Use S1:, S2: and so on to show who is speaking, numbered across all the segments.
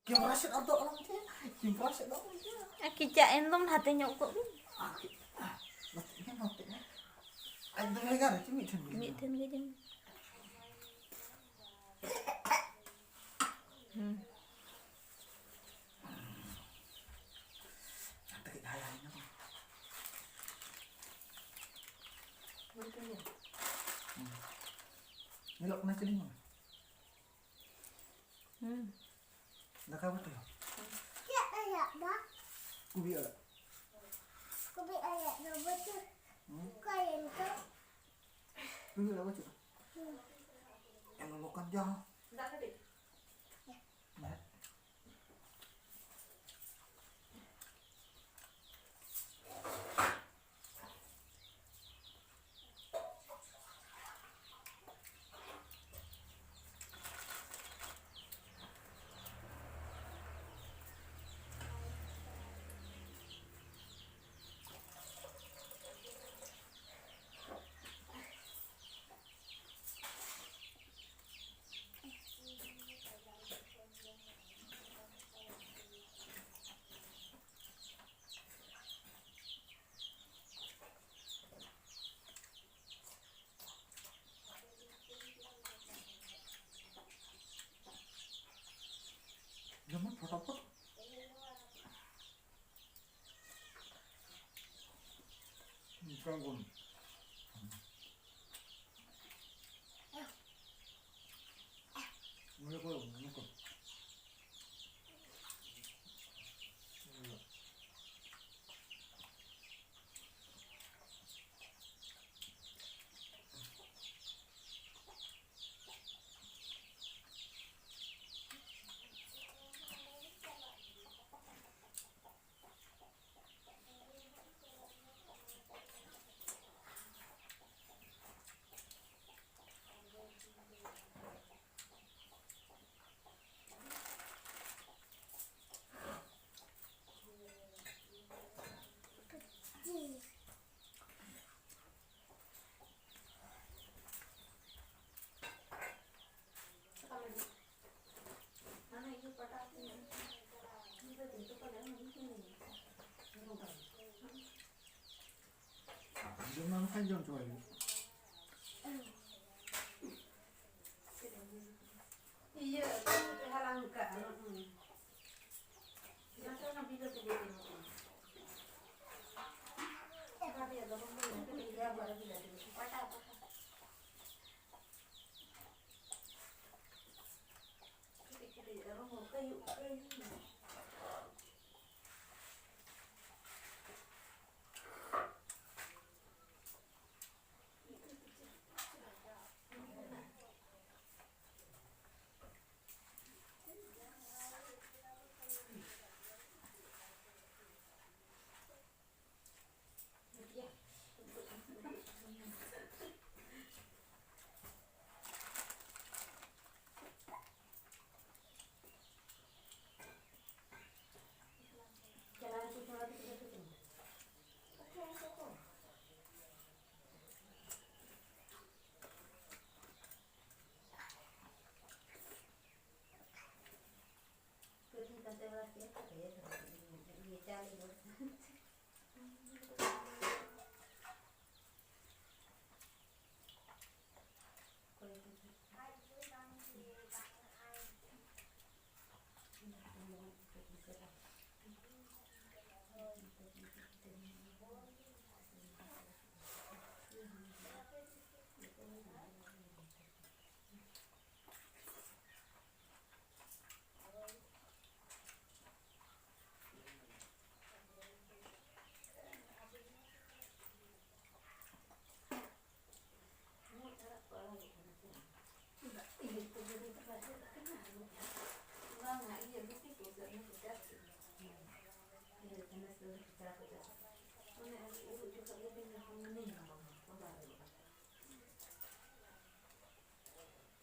S1: Kimrasit atau orang tu, kimrasit orang tu.
S2: Kita entom hati nyokok.
S1: Ini nanti. Ada legar, cumi cumi.
S2: Miten ke jeng.
S1: Nanti kita hayalnya tu. Ngelok na cili mo. Nakawat tayo.
S3: Ya ayat dah.
S1: Kubi ala.
S3: Kopi ayat dah betul. Kain tu.
S1: Kubi ala wajib. Yang melokan jauh. Nah. Jangan fotopot. Ganggun. Mulai kau, mulai kau. Jangan panjang coba ini.
S4: Iya, halang ka ano. Nasa na bigo tigil mo. Kaya ada mo mo kaya bara bila tigil. Pata. Kaya ano mo kayo.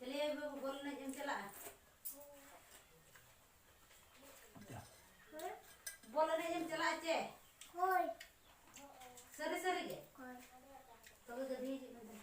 S4: Chale babu bolna jam chala. Bolna jam chala ache.
S3: Hoi.
S4: Sare sare ge.
S3: Hoi.
S4: To ga di ji manda.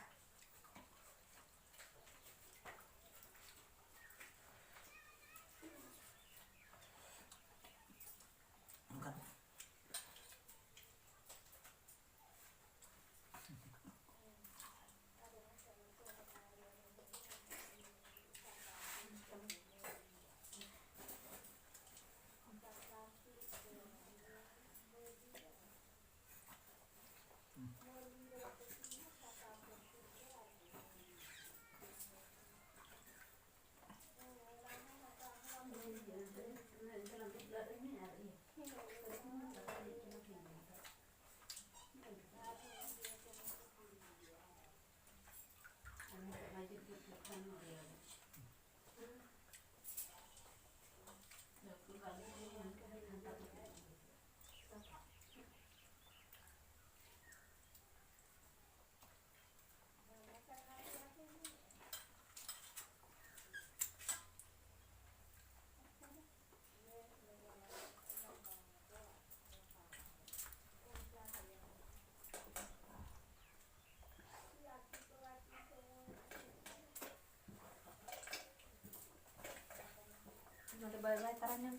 S4: aja gitu kan dia. Aku balik yang hantar itu. Ada balai tarannya.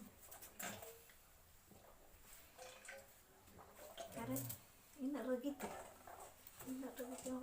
S4: Karena ini gitu. Ini gitu yang